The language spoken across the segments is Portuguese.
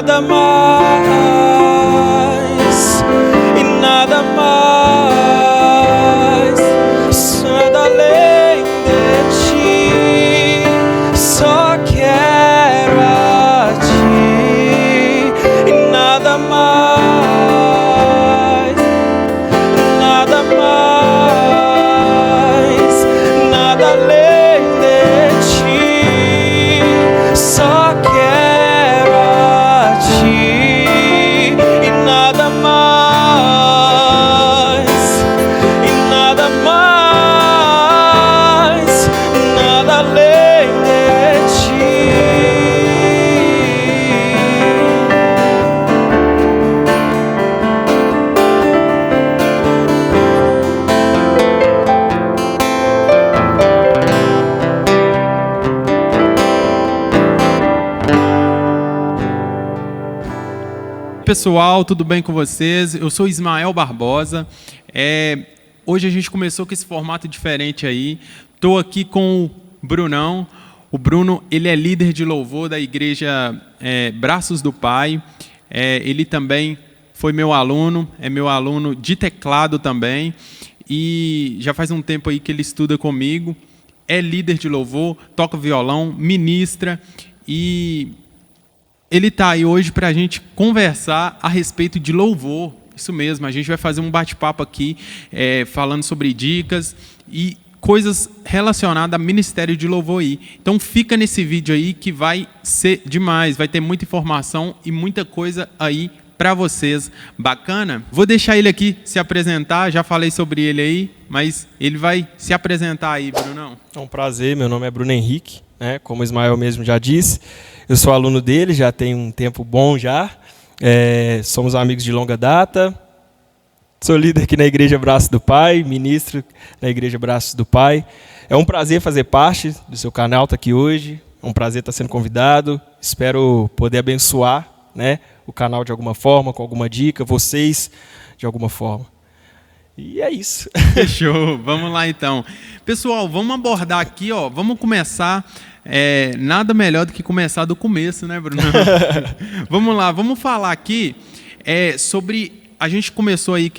nada mais, e nada mais, nada além de ti, só quero a ti, e nada mais, nada mais, nada além de ti, só quero a ti, e nada mais, e nada mais, nada além de ti. Pessoal, tudo bem com vocês? Eu sou Ismael Barbosa. Hoje a gente começou com esse formato diferente aí. Estou aqui com o Brunão. O Bruno, ele é líder de louvor da igreja Braços do Pai. Ele também foi meu aluno, é meu aluno de teclado também. E já faz um tempo aí que ele estuda comigo. É líder de louvor, toca violão, ministra e ele está aí hoje para a gente conversar a respeito de louvor. Isso mesmo, a gente vai fazer um bate-papo aqui, falando sobre dicas e coisas relacionadas ao ministério de louvor aí. Então fica nesse vídeo aí que vai ser demais, vai ter muita informação e muita coisa aí para vocês. Bacana? Vou deixar ele aqui se apresentar, já falei sobre ele aí, mas ele vai se apresentar aí, Brunão. É um prazer, meu nome é Bruno Henrique, né? Como o Ismael mesmo já disse. Eu sou aluno dele, já tem um tempo bom já. Somos amigos de longa data. Sou líder aqui na Igreja Braços do Pai, ministro na Igreja Braços do Pai. É um prazer fazer parte do seu canal, estar aqui hoje. É um prazer estar sendo convidado. Espero poder abençoar, né, o canal de alguma forma, com alguma dica, vocês de alguma forma. E é isso. Fechou, vamos lá então. Pessoal, vamos abordar aqui, ó, vamos começar... nada melhor do que começar do começo, né, Bruno? Vamos lá, vamos falar aqui sobre... A gente começou aí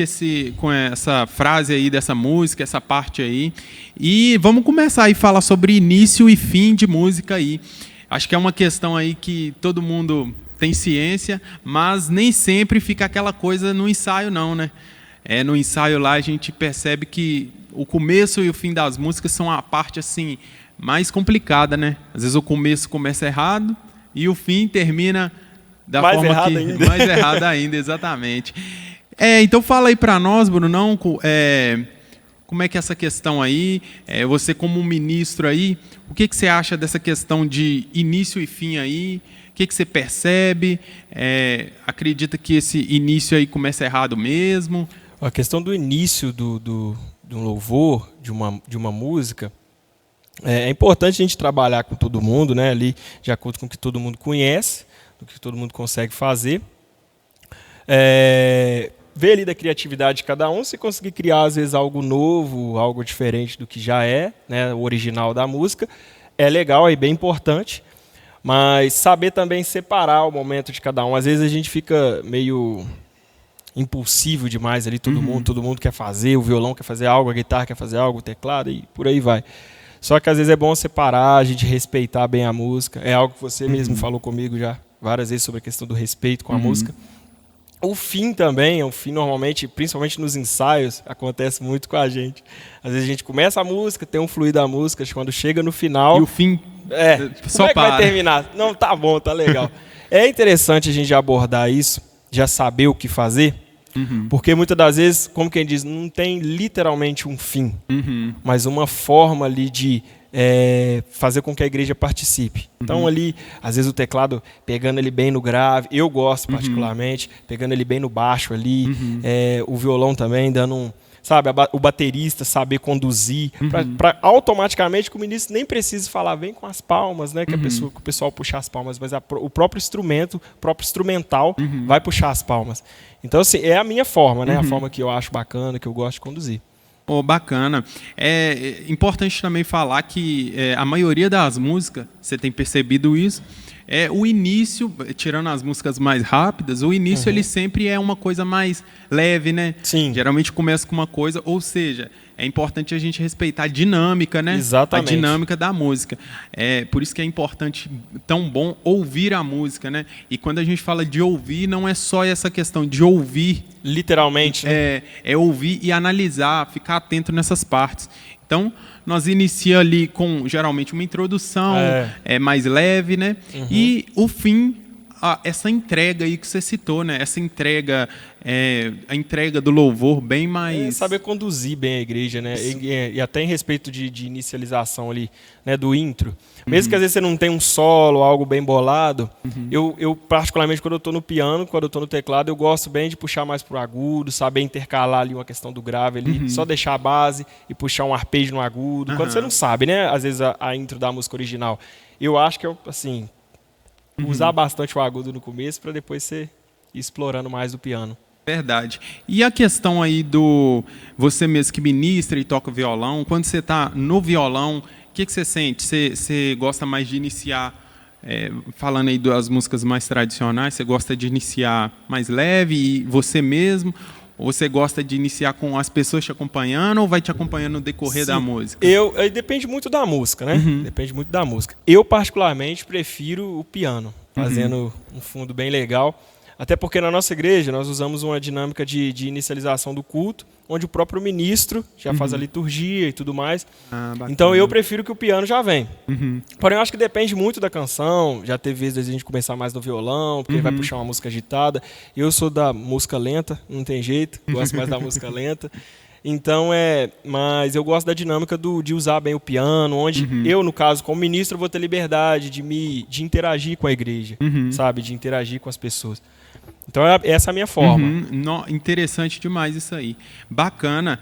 com essa frase aí dessa música, essa parte aí, e vamos começar aí a falar sobre início e fim de música aí. Acho que é uma questão aí que todo mundo tem ciência, mas nem sempre fica aquela coisa no ensaio não, né? No ensaio lá a gente percebe que o começo e o fim das músicas são a parte assim... mais complicada, né? Às vezes o começo começa errado e o fim termina da mais forma errado que ainda. mais errado ainda, exatamente. Então fala aí para nós, Brunão, como é que é essa questão aí? Você como um ministro aí, o que você acha dessa questão de início e fim aí? O que você percebe? Acredita que esse início aí começa errado mesmo? A questão do início do louvor, de uma música, é importante a gente trabalhar com todo mundo, né, ali, de acordo com o que todo mundo conhece, o que todo mundo consegue fazer. Ver ali da criatividade de cada um, se conseguir criar, às vezes, algo novo, algo diferente do que já é, né, o original da música, é legal, é bem importante, mas saber também separar o momento de cada um. Às vezes a gente fica meio impulsivo demais ali, todo mundo quer fazer, o violão quer fazer algo, a guitarra quer fazer algo, o teclado, e por aí vai. Só que às vezes é bom separar, a gente respeitar bem a música. É algo que você mesmo falou comigo já várias vezes sobre a questão do respeito com a música. O fim também, normalmente, principalmente nos ensaios, acontece muito com a gente. Às vezes a gente começa a música, tem um fluir da música, quando chega no final... E o fim só como é que vai terminar? Não, tá bom, tá legal. É interessante a gente abordar isso, já saber o que fazer, porque muitas das vezes, como quem diz, não tem literalmente um fim, mas uma forma ali de fazer com que a igreja participe. Então ali, às vezes o teclado pegando ele bem no grave, eu gosto particularmente, pegando ele bem no baixo ali, o violão também dando o baterista saber conduzir, para automaticamente que o ministro nem precise falar, vem com as palmas, né, que o pessoal puxar as palmas, mas o próprio instrumento, o próprio instrumental vai puxar as palmas. Então assim, é a minha forma, né, a forma que eu acho bacana, que eu gosto de conduzir. Oh, bacana. É importante também falar que a maioria das músicas, você tem percebido isso, o início, tirando as músicas mais rápidas, o início ele sempre é uma coisa mais leve, né? Sim. Geralmente começa com uma coisa, ou seja, é importante a gente respeitar a dinâmica, né? Exatamente. A dinâmica da música. Por isso que é importante, tão bom, ouvir a música, né? E quando a gente fala de ouvir, não é só essa questão de ouvir. Literalmente, né? É ouvir e analisar, ficar atento nessas partes. Então, nós inicia ali com, geralmente, uma introdução mais leve, né? E o fim, essa entrega aí que você citou, né? Essa entrega, a entrega do louvor bem mais... saber conduzir bem a igreja, né? E até em respeito de inicialização ali, né? Do intro. Mesmo que às vezes você não tenha um solo, algo bem bolado, eu particularmente, quando eu estou no piano, quando eu estou no teclado, eu gosto bem de puxar mais pro agudo, saber intercalar ali uma questão do grave ali, só deixar a base e puxar um arpejo no agudo. Quando você não sabe, né? Às vezes a intro da música original. Eu acho que assim, usar bastante o agudo no começo para depois você ir explorando mais do piano. Verdade. E a questão aí do você mesmo que ministra e toca violão, quando você está no violão, o que você sente? Você gosta mais de iniciar, falando aí das músicas mais tradicionais, você gosta de iniciar mais leve e você mesmo? Ou você gosta de iniciar com as pessoas te acompanhando ou vai te acompanhando no decorrer da música? Depende muito da música, né? Depende muito da música. Eu, particularmente, prefiro o piano, fazendo um fundo bem legal. Até porque na nossa igreja nós usamos uma dinâmica de inicialização do culto, onde o próprio ministro já faz a liturgia e tudo mais. Então eu prefiro que o piano já venha. Porém, eu acho que depende muito da canção. Já teve vezes a gente começar mais no violão, porque vai puxar uma música agitada. Eu sou da música lenta, não tem jeito, gosto mais da música lenta. Então mas eu gosto da dinâmica de usar bem o piano, onde eu, no caso, como ministro, vou ter liberdade de interagir com a igreja, sabe? De interagir com as pessoas. Então essa é a minha forma. Interessante demais isso aí. Bacana.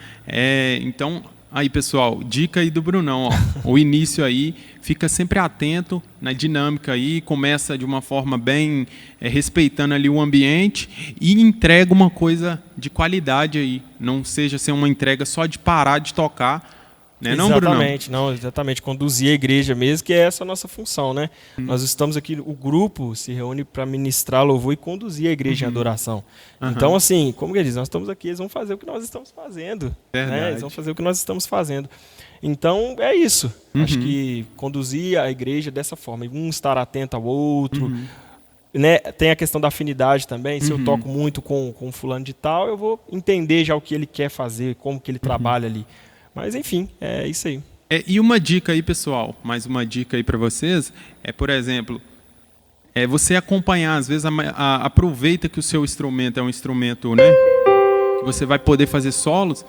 Então, aí pessoal, dica aí do Brunão, ó. O início aí, fica sempre atento na dinâmica aí, começa de uma forma bem respeitando ali o ambiente e entrega uma coisa de qualidade aí. Não seja ser uma entrega só de parar de tocar. Né, exatamente, conduzir a igreja mesmo, que é essa a nossa função, né? Nós estamos aqui, o grupo se reúne para ministrar louvor e conduzir a igreja em adoração. Então, assim, como que eles nós estamos aqui, eles vão fazer o que nós estamos fazendo. Né? Eles vão fazer o que nós estamos fazendo. Então, é isso. Acho que conduzir a igreja dessa forma, um estar atento ao outro, né? Tem a questão da afinidade também. Se eu toco muito com fulano de tal, eu vou entender já o que ele quer fazer, como que ele trabalha ali. Mas, enfim, é isso aí. E uma dica aí, pessoal, mais uma dica aí para vocês, por exemplo, você acompanhar, às vezes, aproveita que o seu instrumento é um instrumento, né, que você vai poder fazer solos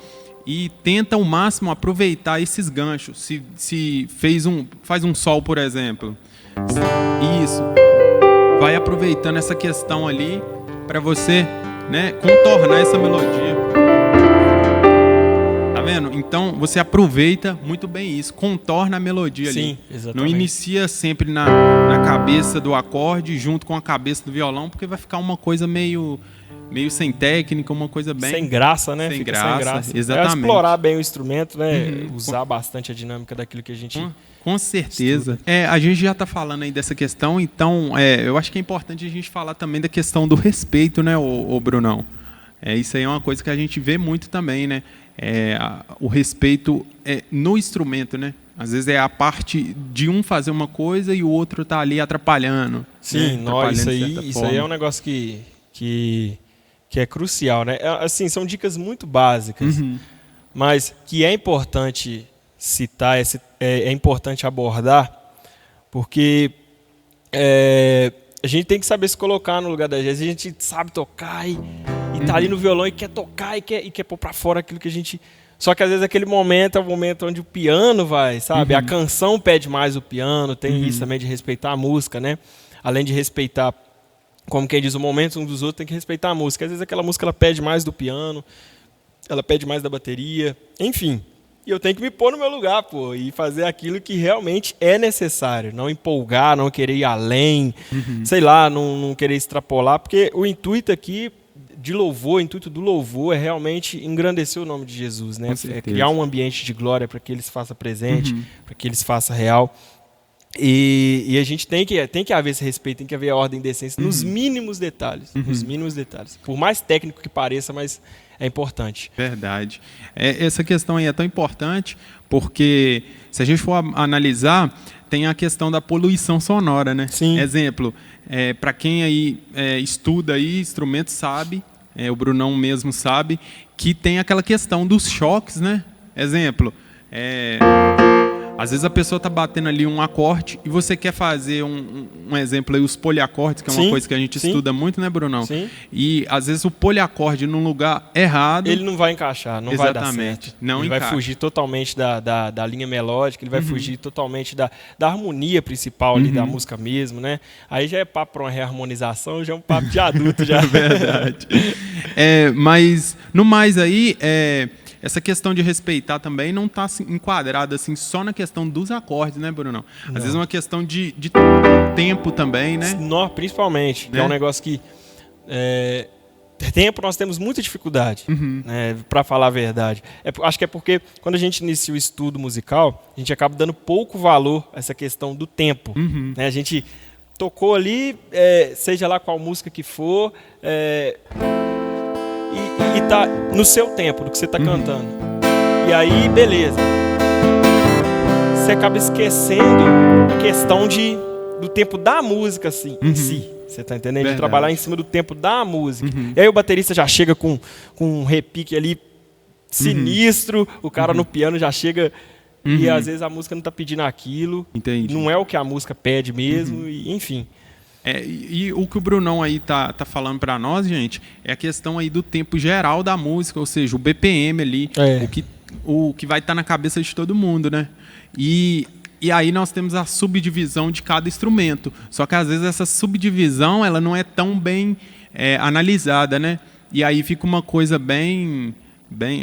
e tenta ao máximo aproveitar esses ganchos. Se faz um sol, por exemplo, isso, vai aproveitando essa questão ali para você, né, contornar essa melodia. Tá vendo? Então, você aproveita muito bem isso, contorna a melodia ali. Sim, exatamente. Não inicia sempre na cabeça do acorde junto com a cabeça do violão, porque vai ficar uma coisa meio sem técnica, uma coisa bem... Sem graça, né? Sem graça, É exatamente. explorar bem o instrumento, né? Usar bastante a dinâmica daquilo que a gente... Com certeza. A gente já está falando aí dessa questão, então eu acho que é importante a gente falar também da questão do respeito, né, o Brunão? Isso aí é uma coisa que a gente vê muito também, né? O respeito no instrumento, né? Às vezes é a parte de um fazer uma coisa e o outro tá ali atrapalhando. Sim, né? Isso aí é um negócio que é crucial, né? Assim, são dicas muito básicas, mas que é importante citar, é importante abordar, porque a gente tem que saber se colocar no lugar da gente. A gente sabe tocar e tá ali no violão e quer tocar e quer pôr pra fora aquilo que a gente... Só que às vezes aquele momento é o momento onde o piano vai, sabe? A canção pede mais o piano, tem isso também de respeitar a música, né? Além de respeitar, como quem diz, o momento um dos outros, tem que respeitar a música. Às vezes aquela música ela pede mais do piano, ela pede mais da bateria, enfim. E eu tenho que me pôr no meu lugar, pô, e fazer aquilo que realmente é necessário. Não empolgar, não querer ir além, sei lá, não querer extrapolar, porque o intuito aqui de louvor, o intuito do louvor é realmente engrandecer o nome de Jesus, né? Com É certeza. criar um ambiente de glória para que ele se faça presente, para que ele se faça real. E a gente tem que haver esse respeito, tem que haver a ordem e decência nos mínimos detalhes. Nos mínimos detalhes. Por mais técnico que pareça, mas é importante. Verdade. Essa questão aí é tão importante porque, se a gente for analisar, tem a questão da poluição sonora, né? Sim. Exemplo, para quem aí estuda aí, instrumento sabe, o Brunão mesmo sabe, que tem aquela questão dos choques, né? Exemplo, às vezes a pessoa está batendo ali um acorde e você quer fazer um exemplo aí, os poliacordes, que é uma Sim, coisa que a gente sim. estuda muito, né, Brunão? Sim. E às vezes o poliacorde num lugar errado. Ele não vai encaixar, não vai dar Exatamente, certo. não ele vai encaixa. fugir totalmente da linha melódica, ele vai fugir totalmente da harmonia principal ali da música mesmo, né? Aí já é papo para uma reharmonização, já é um papo de adulto já. Verdade. Mas, no mais aí, essa questão de respeitar também não está enquadrada assim, só na questão dos acordes, né, Bruno? Às vezes é uma questão de tempo também, né? Principalmente, que é um negócio que... tempo nós temos muita dificuldade, né, para falar a verdade. Acho que é porque quando a gente inicia o estudo musical, a gente acaba dando pouco valor a essa questão do tempo. Né? A gente tocou ali, seja lá qual música que for, e tá no seu tempo, do que você tá cantando. E aí, beleza. Você acaba esquecendo a questão do tempo da música assim, em si. Você tá entendendo? Verdade. De trabalhar em cima do tempo da música. E aí o baterista já chega com um repique ali sinistro, o cara no piano já chega... E às vezes a música não tá pedindo aquilo. Entendi. Não é o que a música pede mesmo, e, enfim. E o que o Brunão aí tá falando para nós, gente, é a questão aí do tempo geral da música, ou seja, o BPM ali, o que vai estar na cabeça de todo mundo, né? E aí nós temos a subdivisão de cada instrumento. Só que às vezes essa subdivisão ela não é tão bem analisada, né? E aí fica uma coisa bem...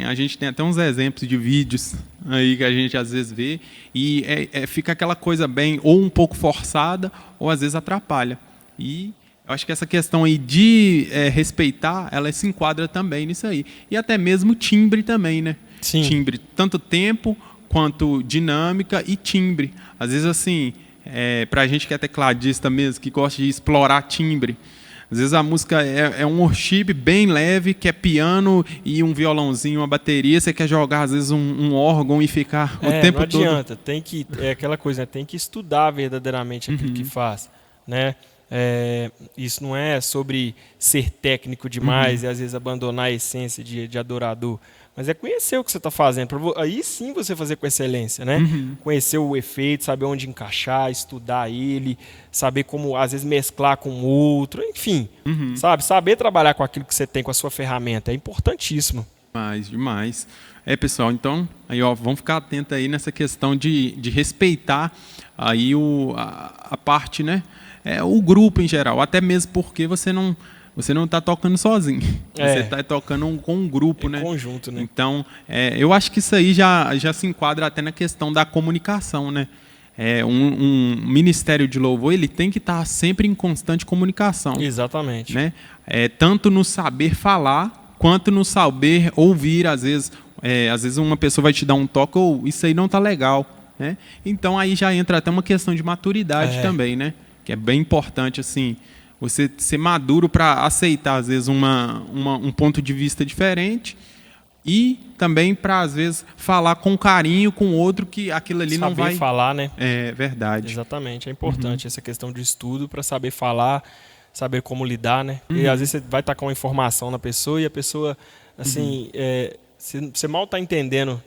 A gente tem até uns exemplos de vídeos aí que a gente às vezes vê e fica aquela coisa bem ou um pouco forçada ou às vezes atrapalha. E eu acho que essa questão aí de respeitar, ela se enquadra também nisso aí. E até mesmo timbre também, né? Sim. Timbre, tanto tempo quanto dinâmica e timbre. Às vezes, assim, pra gente que é tecladista mesmo, que gosta de explorar timbre, às vezes a música é um worship bem leve, que é piano e um violãozinho, uma bateria, você quer jogar às vezes um órgão e ficar o tempo todo... Não adianta, tem que, aquela coisa, né? Tem que estudar verdadeiramente aquilo que faz, né? Isso não é sobre ser técnico demais e às vezes abandonar a essência de adorador, mas é conhecer o que você está fazendo, aí sim você fazer com excelência, né? Conhecer o efeito, saber onde encaixar, estudar ele, saber como às vezes mesclar com o outro, enfim, saber trabalhar com aquilo que você tem, com a sua ferramenta, é importantíssimo. Demais. Pessoal, então, aí, ó, vamos ficar atento aí nessa questão de respeitar aí a parte, né? O grupo em geral, até mesmo porque você não está tocando sozinho, você está tocando com um grupo, né? Conjunto, né? Então, eu acho que isso aí já se enquadra até na questão da comunicação, né? Um ministério de louvor, ele tem que estar sempre em constante comunicação. Exatamente. Né? Tanto no saber falar, quanto no saber ouvir, às vezes uma pessoa vai te dar um toque, isso aí não está legal, né? Então, aí já entra até uma questão de maturidade também, né? Que é bem importante, assim, você ser maduro para aceitar, às vezes, um ponto de vista diferente e também para, às vezes, falar com carinho com outro que aquilo ali não vai... Saber falar, né? É verdade. Exatamente, é importante essa questão de estudo para saber falar, saber como lidar, né? E às vezes você vai tacar uma informação na pessoa e a pessoa, assim, você mal está entendendo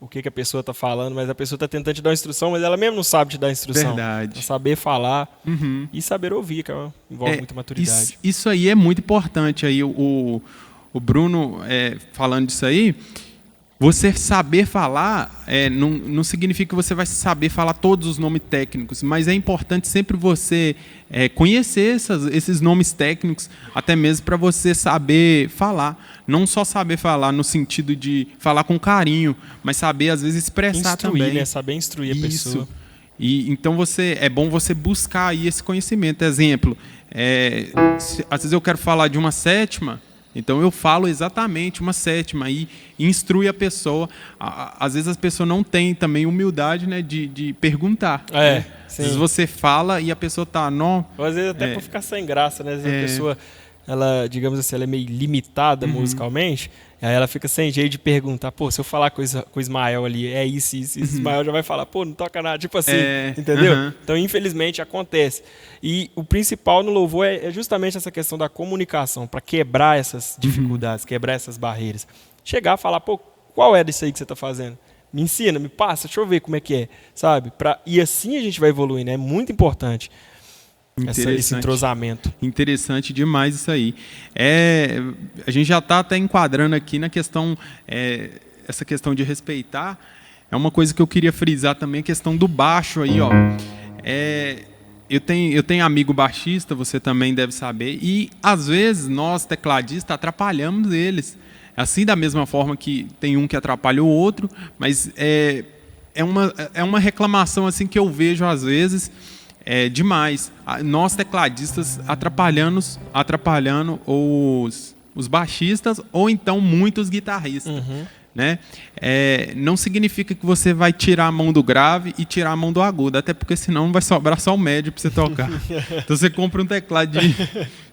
o que a pessoa está falando, mas a pessoa está tentando te dar uma instrução, mas ela mesmo não sabe te dar a instrução. Verdade. Então, saber falar e saber ouvir, que envolve muita maturidade. Isso aí é muito importante. Aí, o Bruno falando disso aí, você saber falar não significa que você vai saber falar todos os nomes técnicos, mas é importante sempre você conhecer esses nomes técnicos, até mesmo para você saber falar. Não só saber falar no sentido de falar com carinho, mas saber, às vezes, expressar também. Né? Saber instruir a pessoa. Então, é bom você buscar aí esse conhecimento. Exemplo, às vezes eu quero falar de uma sétima, Então eu falo exatamente uma sétima e instrui a pessoa. Às vezes a pessoa não tem também humildade, né, de perguntar. Né? Às vezes você fala e a pessoa tá, não. Ou às vezes até para ficar sem graça, né? Às vezes a pessoa, ela, digamos assim, ela é meio limitada musicalmente, aí ela fica sem jeito de perguntar, pô, se eu falar com o Ismael ali, é isso, Ismael já vai falar, pô, não toca nada, tipo assim, entendeu? Então, infelizmente, acontece. E o principal no louvor é justamente essa questão da comunicação, para quebrar essas dificuldades, quebrar essas barreiras. Chegar a falar, pô, qual é disso aí que você está fazendo? Me ensina, me passa, deixa eu ver como é que é, sabe? E assim a gente vai evoluindo, é muito importante. Esse entrosamento. Interessante demais isso aí. A gente já está até enquadrando aqui na questão, essa questão de respeitar. É uma coisa que eu queria frisar também, a questão do baixo aí, ó. Eu tenho amigo baixista, você também deve saber, e às vezes nós, tecladistas, atrapalhamos eles. Assim, da mesma forma que tem um que atrapalha o outro, mas é uma reclamação assim que eu vejo às vezes, demais. Nós tecladistas atrapalhando os baixistas ou então muitos guitarristas. Né? Não significa que você vai tirar a mão do grave e tirar a mão do agudo, até porque senão vai sobrar só o médio para você tocar. Então você compra um teclado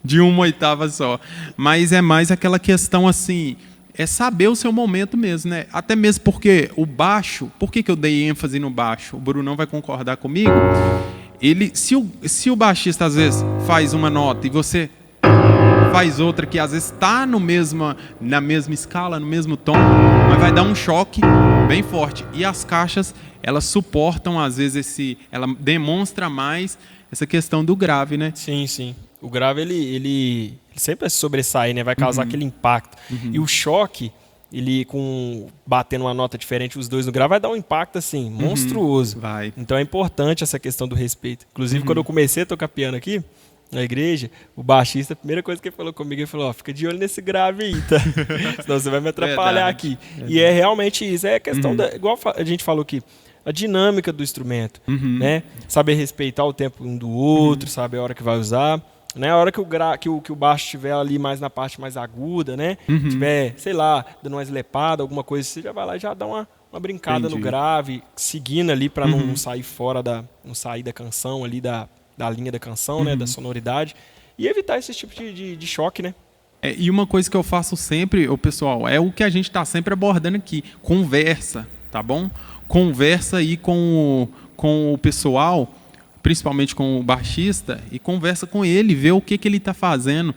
de 1/8 só. Mas é mais aquela questão assim, é saber o seu momento mesmo, né? Até mesmo porque o baixo, por que eu dei ênfase no baixo? O Brunão vai concordar comigo. Se o baixista às vezes faz uma nota e você faz outra que às vezes está na mesma escala, no mesmo tom, mas vai dar um choque bem forte. E as caixas, elas suportam às vezes ela demonstra mais essa questão do grave, né? Sim, sim. O grave ele sempre vai se sobressair, né? Vai causar aquele impacto. E o choque, ele batendo uma nota diferente, os dois no grave, vai dar um impacto assim, monstruoso. Vai. Então é importante essa questão do respeito. Inclusive, quando eu comecei a tocar piano aqui, na igreja, o baixista, a primeira coisa que ele falou comigo, ele falou, fica de olho nesse grave aí, tá? Senão você vai me atrapalhar aqui. E é realmente isso, é a questão igual a gente falou aqui, a dinâmica do instrumento, né? Saber respeitar o tempo um do outro, saber a hora que vai usar, né? A hora que o baixo estiver ali mais na parte mais aguda, né? Tiver, sei lá, dando uma eslepada, alguma coisa, você já vai lá e já dá uma brincada no grave, seguindo ali para não sair fora não sair da canção ali, da linha da canção, né, da sonoridade, e evitar esse tipo de choque, né? E uma coisa que eu faço sempre, pessoal, é o que a gente está sempre abordando aqui, conversa, tá bom? Conversa aí com o pessoal, principalmente com o baixista, e conversa com ele, vê o que ele está fazendo.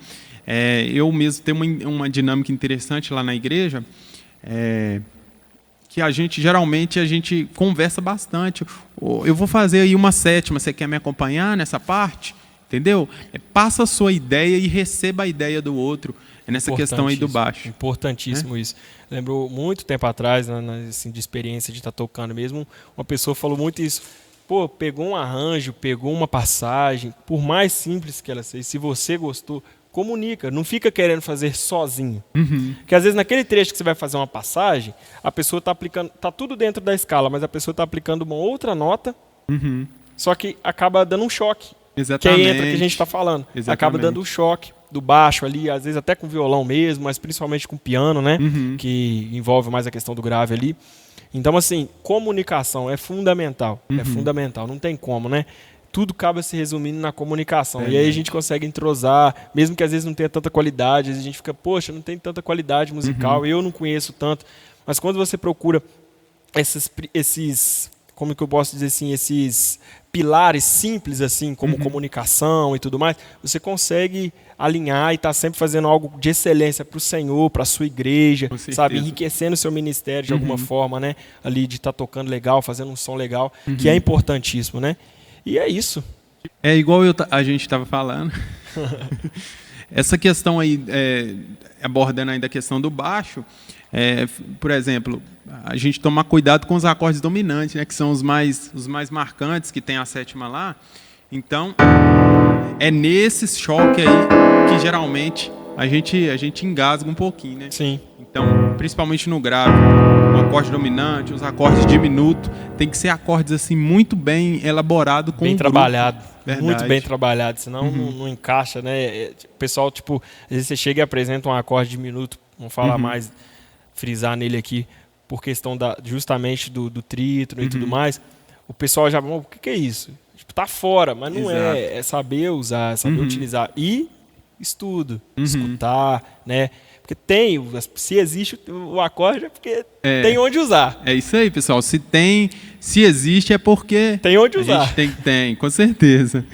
Eu mesmo tenho uma dinâmica interessante lá na igreja, que geralmente a gente conversa bastante. Eu vou fazer aí uma sétima, você quer me acompanhar nessa parte? Entendeu? Passa a sua ideia e receba a ideia do outro. Nessa questão aí do baixo. Importantíssimo isso. Lembro muito tempo atrás, assim, de experiência de estar tocando mesmo, uma pessoa falou muito isso. Pô, pegou um arranjo, pegou uma passagem, por mais simples que ela seja, se você gostou, comunica, não fica querendo fazer sozinho. Porque às vezes naquele trecho que você vai fazer uma passagem, a pessoa está aplicando, está tudo dentro da escala, mas a pessoa está aplicando uma outra nota, só que acaba dando um choque. Exatamente. Que aí entra o que a gente está falando. Exatamente. Acaba dando um choque do baixo ali, às vezes até com violão mesmo, mas principalmente com piano, né? Que envolve mais a questão do grave ali. Então, assim, comunicação é fundamental. É fundamental, não tem como, né? Tudo acaba se resumindo na comunicação. E aí a gente consegue entrosar, mesmo que às vezes não tenha tanta qualidade, às vezes a gente fica, poxa, não tem tanta qualidade musical, eu não conheço tanto. Mas quando você procura esses como que eu posso dizer assim, esses pilares simples, assim, como comunicação e tudo mais, você consegue alinhar e estar sempre fazendo algo de excelência para o Senhor, para a sua igreja, sabe? Enriquecendo o seu ministério de alguma forma, né? Ali de estar tocando legal, fazendo um som legal, que é importantíssimo, né? E é isso. É igual a gente estava falando. Essa questão aí, abordando ainda a questão do baixo, por exemplo, a gente tomar cuidado com os acordes dominantes, né, que são os mais marcantes, que tem a sétima lá. Então, é nesse choque aí que geralmente a gente engasga um pouquinho, né? Sim. Então, principalmente no grave, o acorde dominante, os acordes diminutos, tem que ser acordes assim muito bem elaborados, bem trabalhado. Verdade. muito bem trabalhado, senão não encaixa, né? O pessoal, tipo, às vezes você chega e apresenta um acorde diminuto, vamos falar mais, frisar nele aqui, por questão justamente do trítono e tudo mais, o pessoal já, o que é isso? Tipo, tá fora, mas não Exato. é saber usar, é saber utilizar. E estudo, escutar, né? Porque se existe o acorde é porque tem onde usar. É isso aí, pessoal. Se existe é porque Tem onde a usar. gente tem, com certeza.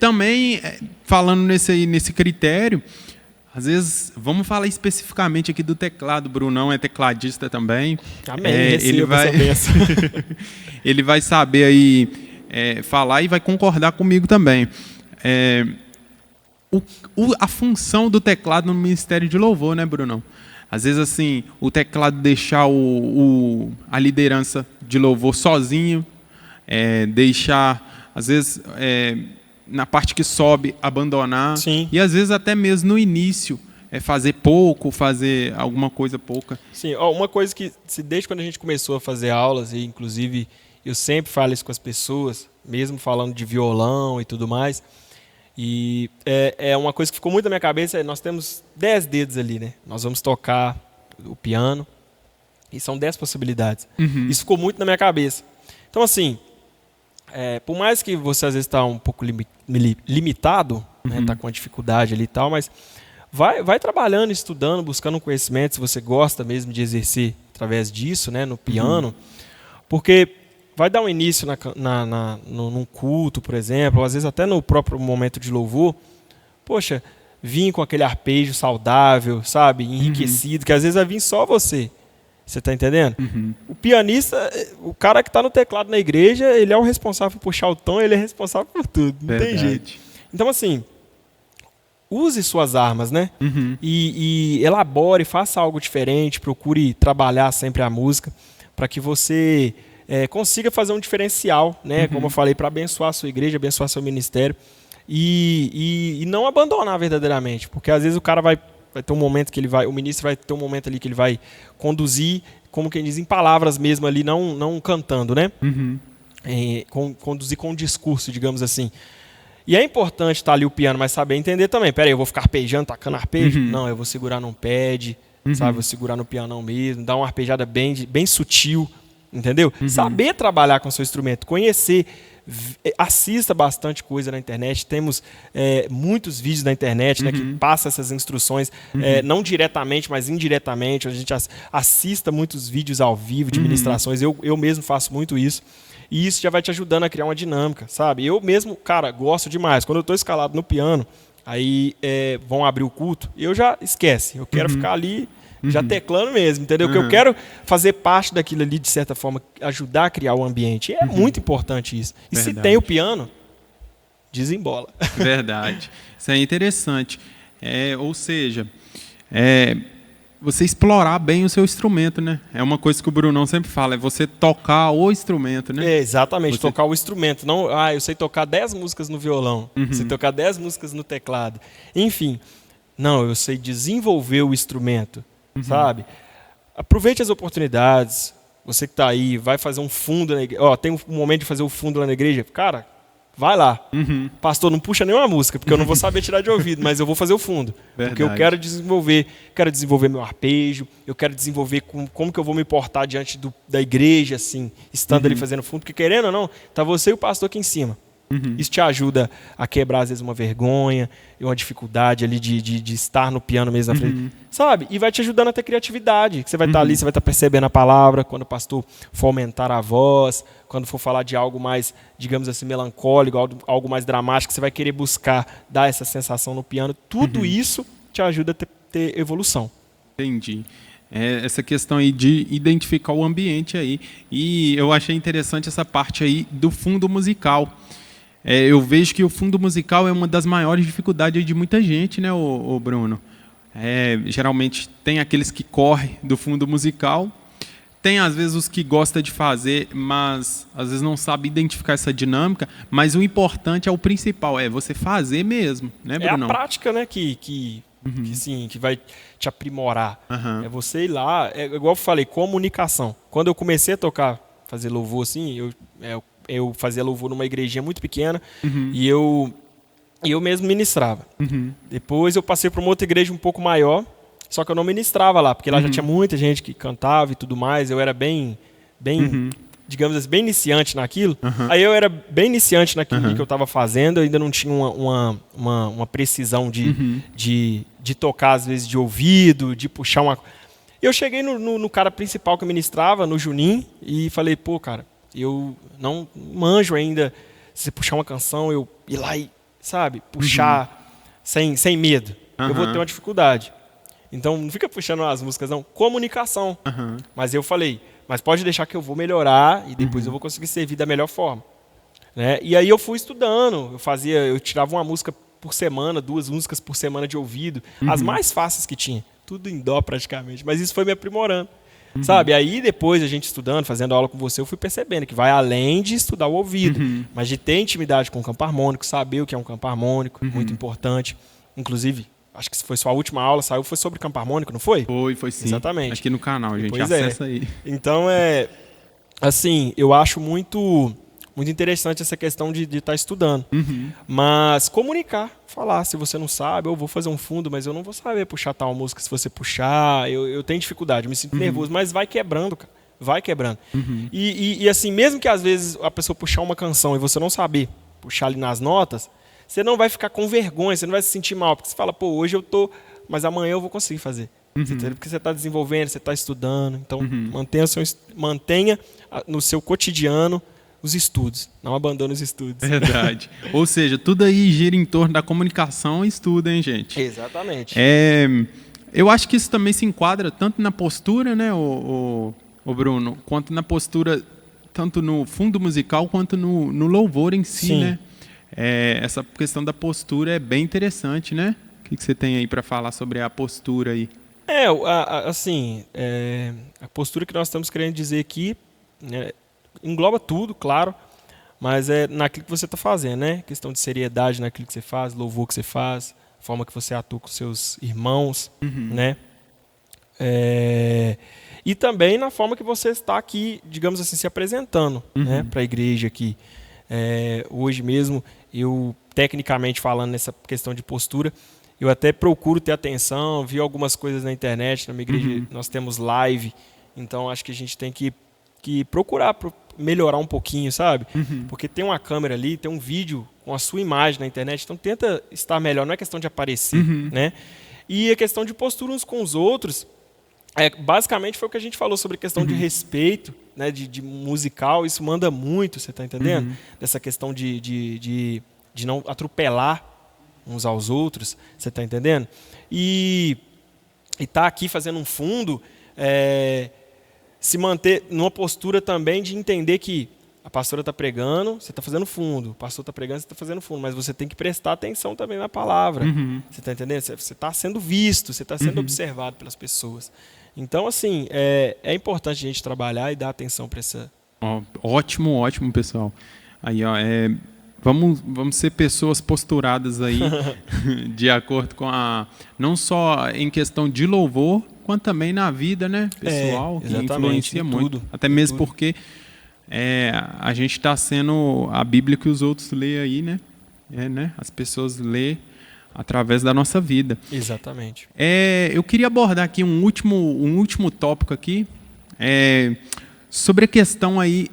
Também, falando nesse critério, às vezes, vamos falar especificamente aqui do teclado. O Brunão é tecladista também. Amém, receba essa bênção. Ele vai saber aí falar e vai concordar comigo também. A função do teclado no ministério de louvor, né, Brunão? Às vezes, assim, o teclado deixar a liderança de louvor sozinho, deixar, às vezes, na parte que sobe, abandonar. Sim. E, às vezes, até mesmo no início, fazer pouco, fazer alguma coisa pouca. Sim, uma coisa que, desde quando a gente começou a fazer aulas, e inclusive eu sempre falo isso com as pessoas, mesmo falando de violão e tudo mais, e é uma coisa que ficou muito na minha cabeça, nós temos 10 dedos ali, né? Nós vamos tocar o piano, e são 10 possibilidades. Isso ficou muito na minha cabeça. Então, assim, por mais que você às vezes está um pouco limitado, né? Está com uma dificuldade ali e tal, mas vai trabalhando, estudando, buscando um conhecimento, se você gosta mesmo de através disso, né? No piano, porque vai dar um início num culto, por exemplo, ou às vezes até no próprio momento de louvor. Poxa, vir com aquele arpejo saudável, sabe? Enriquecido, que às vezes vai vir só você. Você está entendendo? O pianista, o cara que está no teclado na igreja, ele é o responsável por puxar o tom, ele é responsável por tudo. Não tem jeito. Então, assim, use suas armas, né? E elabore, faça algo diferente, procure trabalhar sempre a música, para que você consiga fazer um diferencial, né? Como eu falei, para abençoar a sua igreja, abençoar seu ministério e não abandonar verdadeiramente, porque às vezes o cara vai ter um momento que o ministro vai ter um momento ali que ele vai conduzir, como quem diz, em palavras mesmo ali, não cantando, né? Conduzir com um discurso, digamos assim. E é importante estar ali o piano, mas saber entender também. Peraí, eu vou ficar arpejando, tacando arpejo? Não, eu vou segurar num pad, sabe? Vou segurar no pianão mesmo, dar uma arpejada bem sutil, entendeu? Saber trabalhar com o seu instrumento, conhecer, assista bastante coisa na internet. Temos muitos vídeos na internet, né, que passam essas instruções, não diretamente, mas indiretamente. A gente assista muitos vídeos ao vivo de ministrações. Eu mesmo faço muito isso. E isso já vai te ajudando a criar uma dinâmica, sabe? Eu mesmo, cara, gosto demais. Quando eu estou escalado no piano, aí vão abrir o culto, eu já esquece. Eu quero ficar ali já teclando mesmo, entendeu? Porque eu quero fazer parte daquilo ali, de certa forma, ajudar a criar o ambiente. E é muito importante isso. E se tem o piano, desembola. Verdade. Isso é interessante. Ou seja, você explorar bem o seu instrumento, né? É uma coisa que o Brunão sempre fala, é você tocar o instrumento, né? Exatamente, tocar o instrumento. Não, eu sei tocar 10 músicas no violão, sei tocar 10 músicas no teclado. Enfim, não, eu sei desenvolver o instrumento, sabe? Aproveite as oportunidades. Você que está aí, vai fazer um fundo na igreja. Tem um momento de fazer o fundo lá na igreja. Cara, vai lá. Pastor, não puxa nenhuma música, porque eu não vou saber tirar de ouvido, mas eu vou fazer o fundo. Verdade. Porque eu quero desenvolver meu arpejo, eu quero desenvolver como que eu vou me portar diante da igreja, assim, estando ali fazendo fundo, porque querendo ou não, tá você e o pastor aqui em cima. Isso te ajuda a quebrar, às vezes, uma vergonha, uma dificuldade ali de estar no piano mesmo na frente. Sabe? E vai te ajudando a ter criatividade. Que você vai estar ali, você vai estar percebendo a palavra, quando o pastor for aumentar a voz, quando for falar de algo mais, digamos assim, melancólico, algo mais dramático, você vai querer buscar dar essa sensação no piano. Tudo isso te ajuda a ter evolução. Entendi. Essa questão aí de identificar o ambiente aí. E eu achei interessante essa parte aí do fundo musical. Eu vejo que o fundo musical é uma das maiores dificuldades de muita gente, né, o Bruno? Geralmente tem aqueles que correm do fundo musical, tem às vezes os que gostam de fazer, mas às vezes não sabe identificar essa dinâmica, mas o importante o principal, você fazer mesmo, né, Bruno? É a prática, né, que vai te aprimorar. É você ir lá, igual eu falei, comunicação. Quando eu comecei a fazer louvor assim, eu fazia louvor numa igrejinha muito pequena e eu mesmo ministrava. Depois eu passei para uma outra igreja um pouco maior, só que eu não ministrava lá, porque lá já tinha muita gente que cantava e tudo mais. Eu era bem digamos assim, bem iniciante naquilo. Aí eu era bem iniciante naquilo que eu estava fazendo, eu ainda não tinha uma precisão de tocar, às vezes, de ouvido, de puxar uma... Eu cheguei no cara principal que eu ministrava, no Juninho, e falei, pô, cara, eu não manjo ainda, se puxar uma canção, eu ir lá e, sabe, puxar sem medo. Eu vou ter uma dificuldade. Então, não fica puxando as músicas, não. Comunicação. Mas eu falei, mas pode deixar que eu vou melhorar e depois eu vou conseguir servir da melhor forma. Né? E aí eu fui estudando, eu tirava uma música por semana, 2 músicas por semana de ouvido, as mais fáceis que tinha, tudo em dó praticamente, mas isso foi me aprimorando. Sabe? Aí depois a gente estudando, fazendo aula com você, eu fui percebendo que vai além de estudar o ouvido, mas de ter intimidade com o campo harmônico, saber o que é um campo harmônico, muito importante. Inclusive, acho que foi sua última aula, foi sobre campo harmônico, não foi? Foi sim. Exatamente. Aqui no canal, gente, Pois acessa aí. Então, assim, eu acho muito interessante essa questão de estar estudando. Mas comunicar, falar, se você não sabe, eu vou fazer um fundo, mas eu não vou saber puxar tal música. Se você puxar, eu tenho dificuldade, eu me sinto nervoso, mas vai quebrando, cara. Vai quebrando. E assim, mesmo que às vezes a pessoa puxar uma canção e você não saber puxar ali nas notas, você não vai ficar com vergonha, você não vai se sentir mal, porque você fala, pô, hoje eu tô, mas amanhã eu vou conseguir fazer. Porque você está desenvolvendo, você está estudando. Então, mantenha no seu cotidiano os estudos. Não abandone os estudos. Verdade. Ou seja, tudo aí gira em torno da comunicação e estudo, hein, gente? Exatamente. Eu acho que isso também se enquadra tanto na postura, né, o Bruno, quanto na postura, tanto no fundo musical quanto no louvor em si, né? Essa questão da postura é bem interessante, né? O que você tem aí para falar sobre a postura aí? A postura que nós estamos querendo dizer aqui engloba tudo, claro, mas é naquilo que você está fazendo, né? Questão de seriedade naquilo que você faz, louvor que você faz, forma que você atua com seus irmãos, né? E também na forma que você está aqui, digamos assim, se apresentando, né, para a igreja aqui. Hoje mesmo, eu, tecnicamente falando nessa questão de postura, eu até procuro ter atenção, vi algumas coisas na internet, na minha igreja nós temos live, então acho que a gente tem que procurar melhorar um pouquinho, sabe? Porque tem uma câmera ali, tem um vídeo com a sua imagem na internet, então tenta estar melhor, não é questão de aparecer, né? E a questão de postura uns com os outros, basicamente foi o que a gente falou sobre a questão de respeito, né, de musical, isso manda muito, você está entendendo? Dessa questão de não atropelar uns aos outros, você está entendendo? E tá aqui fazendo um fundo, se manter numa postura também de entender que a pastora está pregando, você está fazendo fundo, o pastor está pregando, você está fazendo fundo, mas você tem que prestar atenção também na palavra, você está entendendo? Você está sendo visto, você está sendo observado pelas pessoas. Então, assim, é importante a gente trabalhar e dar atenção para essa... Ótimo, pessoal. Aí, vamos ser pessoas posturadas aí, de acordo com não só em questão de louvor, quanto também na vida, né, pessoal, que influencia muito. Até mesmo porque a gente está sendo a Bíblia que os outros lêem aí, né? As pessoas lêem através da nossa vida. Exatamente. Eu queria abordar aqui um último tópico aqui, sobre a questão aí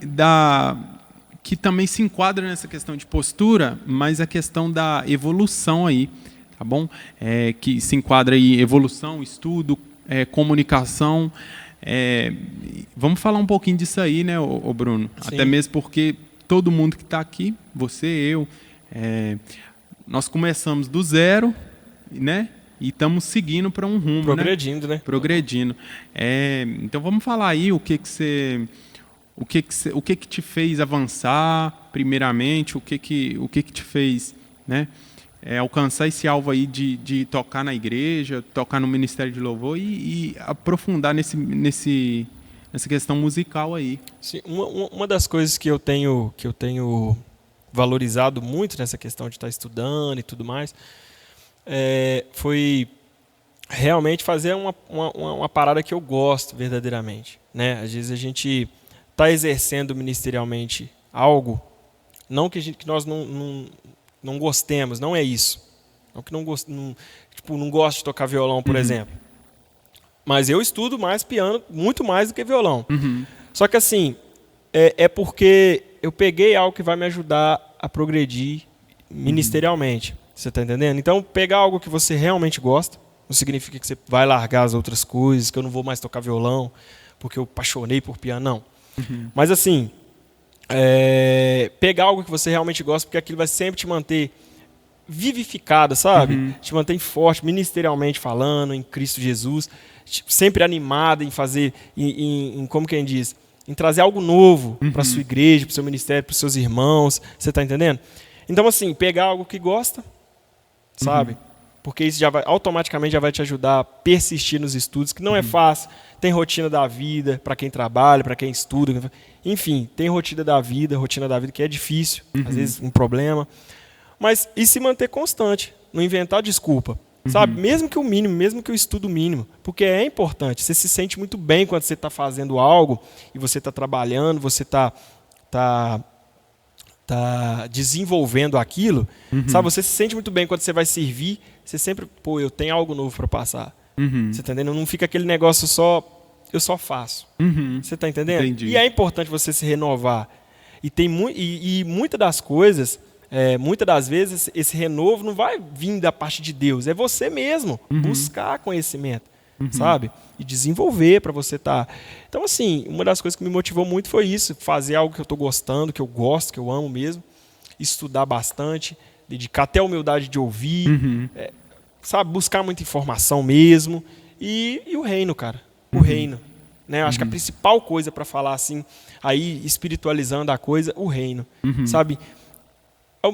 que também se enquadra nessa questão de postura, mas a questão da evolução aí, tá bom? Que se enquadra aí evolução, estudo, comunicação. Vamos falar um pouquinho disso aí, né, ô Bruno? Sim. Até mesmo porque todo mundo que está aqui, você, eu, nós começamos do zero, né? E estamos seguindo para um rumo, progredindo, né? Progredindo. Então vamos falar aí o que te fez avançar, primeiramente, o que te fez, né, alcançar esse alvo aí de tocar na igreja, tocar no Ministério de Louvor e aprofundar nessa questão musical aí. Sim, uma das coisas que eu tenho valorizado muito nessa questão de estar estudando e tudo mais, foi realmente fazer uma parada que eu gosto verdadeiramente, né? Às vezes a gente está exercendo ministerialmente algo, não que nós não gostemos, não é isso. Não que não gosto de tocar violão, por exemplo. Mas eu estudo mais piano, muito mais do que violão. Só que assim, é porque eu peguei algo que vai me ajudar a progredir ministerialmente. Você está entendendo? Então, pegar algo que você realmente gosta, não significa que você vai largar as outras coisas, que eu não vou mais tocar violão, porque eu apaixonei por piano, não. Mas assim, pegar algo que você realmente gosta, porque aquilo vai sempre te manter vivificada, sabe? Te mantém forte, ministerialmente falando, em Cristo Jesus, sempre animada em fazer, como quem diz, em trazer algo novo para a sua igreja, para o seu ministério, para os seus irmãos, você está entendendo? Então, assim, pegar algo que gosta, sabe? Porque isso automaticamente já vai te ajudar a persistir nos estudos, que não é fácil. Tem rotina da vida, para quem trabalha, para quem estuda, enfim, tem rotina da vida que é difícil, às vezes um problema. Mas e se manter constante, não inventar desculpa, sabe? Mesmo que o mínimo, mesmo que o estudo mínimo, porque é importante. Você se sente muito bem quando você está fazendo algo e você está trabalhando, você está desenvolvendo aquilo, sabe? Você se sente muito bem quando você vai servir, você sempre, eu tenho algo novo para passar. Você tá entendendo? Não fica aquele negócio eu só faço. Você tá entendendo? Entendi. E é importante você se renovar. E muitas das coisas, muitas das vezes, esse renovo não vai vir da parte de Deus, é você mesmo buscar conhecimento, sabe? E desenvolver para você estar. Então, assim, uma das coisas que me motivou muito foi isso, fazer algo que eu estou gostando, que eu gosto, que eu amo mesmo, estudar bastante, dedicar até a humildade de ouvir, sabe? Buscar muita informação mesmo. E o reino, cara. O reino. Né? Eu acho que a principal coisa para falar assim, aí espiritualizando a coisa, o reino. Sabe?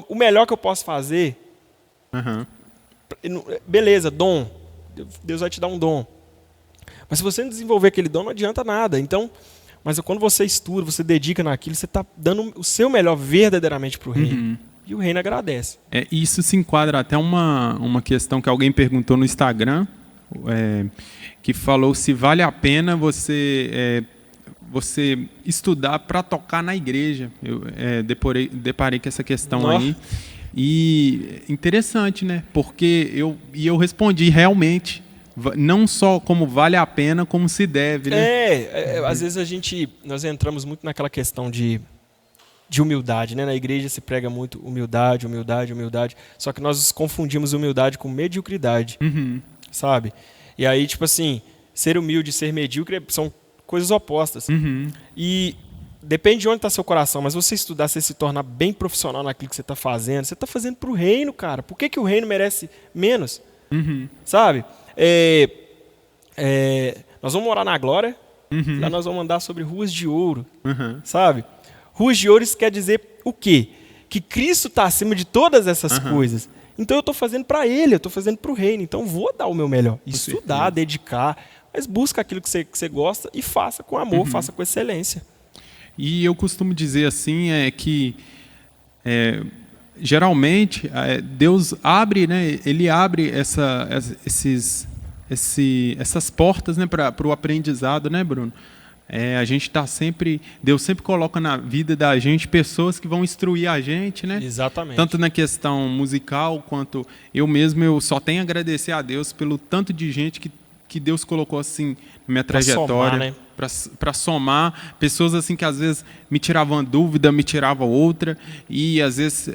O melhor que eu posso fazer, beleza, dom. Deus vai te dar um dom. Mas se você não desenvolver aquele dom, não adianta nada. Então, mas quando você estuda, você dedica naquilo, você está dando o seu melhor verdadeiramente para o reino. E o reino agradece. Isso se enquadra até uma questão que alguém perguntou no Instagram, que falou se vale a pena você estudar para tocar na igreja. Eu deparei com essa questão aí. E interessante, né? Porque eu respondi realmente, não só como vale a pena, como se deve, né? Às vezes nós entramos muito naquela questão de humildade, né? Na igreja se prega muito humildade. Só que nós confundimos humildade com mediocridade, sabe? E aí, tipo assim, ser humilde e ser medíocre são coisas opostas. E depende de onde está seu coração, mas você estudar, você se tornar bem profissional naquilo que você está fazendo para o reino, cara. Por que o reino merece menos? Sabe? Nós vamos morar na glória, lá nós vamos andar sobre ruas de ouro, sabe? Ruas de ouro, isso quer dizer o quê? Que Cristo está acima de todas essas coisas. Então eu estou fazendo para Ele, eu estou fazendo para o reino. Então vou dar o meu melhor. Estudar, dedicar, mas busca aquilo que você gosta e faça com amor, faça com excelência. E eu costumo dizer assim, que geralmente Deus abre, né? Ele abre essas portas, né, para o aprendizado, né, Bruno? Deus sempre coloca na vida da gente pessoas que vão instruir a gente, né? Exatamente. Tanto na questão musical, quanto eu só tenho a agradecer a Deus pelo tanto de gente que Deus colocou assim na minha trajetória, para somar, pessoas assim que às vezes me tiravam dúvida, me tiravam outra, e às vezes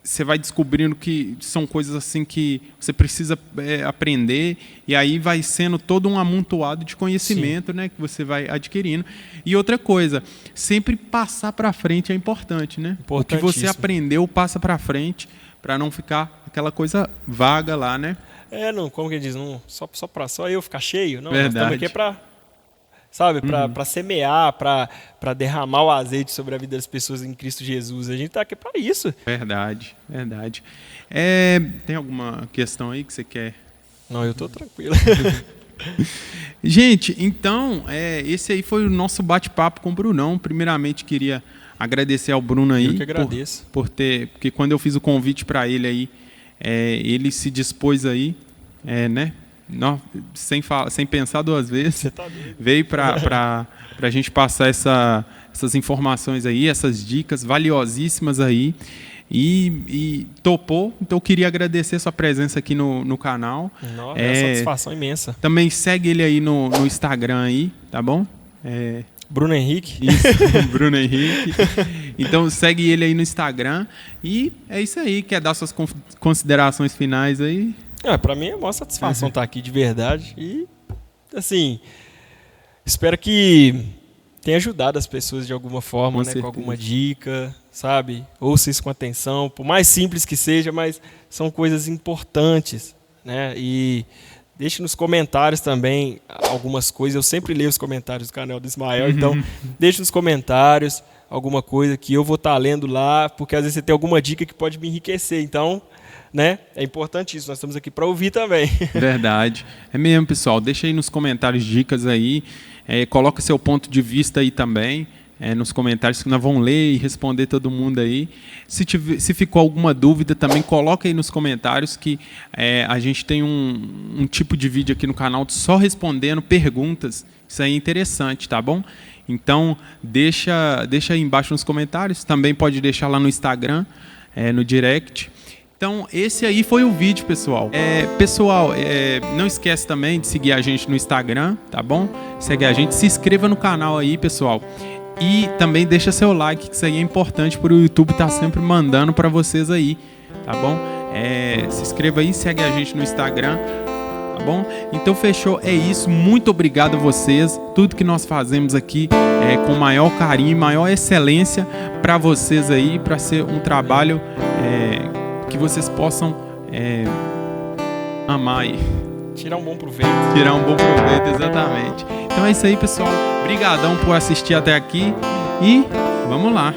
você vai descobrindo que são coisas assim que você precisa aprender, e aí vai sendo todo um amontoado de conhecimento, né, que você vai adquirindo. E outra coisa, sempre passar para frente é importante, né? O que você aprendeu, passa para frente, para não ficar aquela coisa vaga lá, né? Não, como que diz, não, só eu ficar cheio, não. Verdade. Nós estamos aqui para, sabe, para semear, para derramar o azeite sobre a vida das pessoas em Cristo Jesus. A gente está aqui para isso. Verdade. Tem alguma questão aí que você quer? Não, eu estou tranquilo. Gente, então, esse aí foi o nosso bate-papo com o Brunão. Primeiramente, queria agradecer ao Bruno aí. Eu que agradeço. Porque quando eu fiz o convite para ele aí, ele se dispôs aí, né? Não, sem pensar duas vezes, Você tá doido. veio para a gente passar essa essas informações aí, essas dicas valiosíssimas aí. E topou, então eu queria agradecer a sua presença aqui no canal. Nossa, é uma satisfação imensa. Também segue ele aí no Instagram aí, tá bom? Bruno Henrique. Isso, Bruno Henrique. Então segue ele aí no Instagram. E é isso aí, quer dar suas considerações finais aí? Para mim é uma satisfação estar aqui de verdade. E, assim, espero que tenha ajudado as pessoas de alguma forma, né, com alguma dica, sabe? Ouça isso com atenção, por mais simples que seja, mas são coisas importantes, né? E deixe nos comentários também algumas coisas. Eu sempre leio os comentários do canal do Ismael, então deixe nos comentários alguma coisa que eu vou estar lendo lá, porque às vezes você tem alguma dica que pode me enriquecer. Então, né, é importante isso. Nós estamos aqui para ouvir também. Verdade. É mesmo, pessoal. Deixa aí nos comentários dicas aí. Coloca seu ponto de vista aí também. Nos comentários que nós vamos ler e responder todo mundo aí. Se ficou alguma dúvida também, coloca aí nos comentários que a gente tem um tipo de vídeo aqui no canal só respondendo perguntas. Isso aí é interessante, tá bom? Então, deixa aí embaixo nos comentários. Também pode deixar lá no Instagram, no direct. Então, esse aí foi o vídeo, pessoal. Pessoal, não esquece também de seguir a gente no Instagram, tá bom? Segue a gente, se inscreva no canal aí, pessoal. E também deixa seu like, que isso aí é importante para o YouTube estar sempre mandando para vocês aí, tá bom? Se inscreva aí, segue a gente no Instagram, tá bom? Então fechou, é isso. Muito obrigado a vocês. Tudo que nós fazemos aqui é com maior carinho, maior excelência para vocês aí, para ser um trabalho que vocês possam amar aí. Tirar um bom proveito. Tirar um bom proveito, exatamente. Então é isso aí, pessoal. Obrigadão por assistir até aqui e vamos lá.